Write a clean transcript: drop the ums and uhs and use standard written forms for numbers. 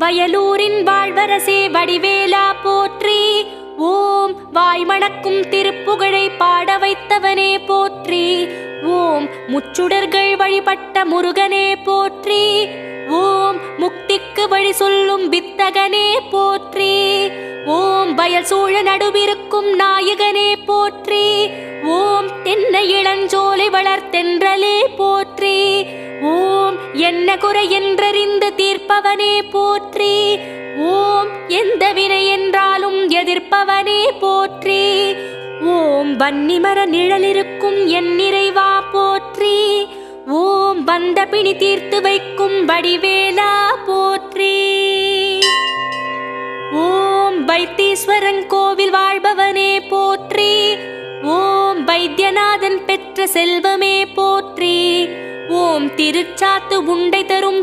வயலூரின் வாழ்வரசே வடிவேலா போற்றி. ஓம் வாய்மணக்கும் திருப்புகழை பாட வைத்தவனே போற்றி. ஓம் முச்சுடர்கள் வழிபட்ட முருகனே போற்றி. ஓம் முக்திக்கு வழி சொல்லும் வித்தகனே போற்றி. ஓம் வயல் சூழ நடுவிருக்கும் நாயகனே போற்றி. ஓம் தென்னை இளஞ்சோலை வளர்த்தென்றலே போற்றி. ஓம் என்ன குறை என்றறிந்து தீர்ப்பவனே போற்றி. ஓம் எந்த வினை என்றாலும் எதிர்ப்பவனே போற்றி. ஓம் வன்னிமர நிழலிருக்கும் என் நிறைவா போற்றி. ஓம் வந்த பிணி தீர்த்து வைக்கும் வடிவேலா போற்றி. ஓம் வைத்தீஸ்வரன் கோவில் வாழ்பவனே போற்றி. ஓம் வைத்தியநாதன் பெற்ற செல்வமே போற்றி. ஓம் திருச்சாத்து உண்டை தரும்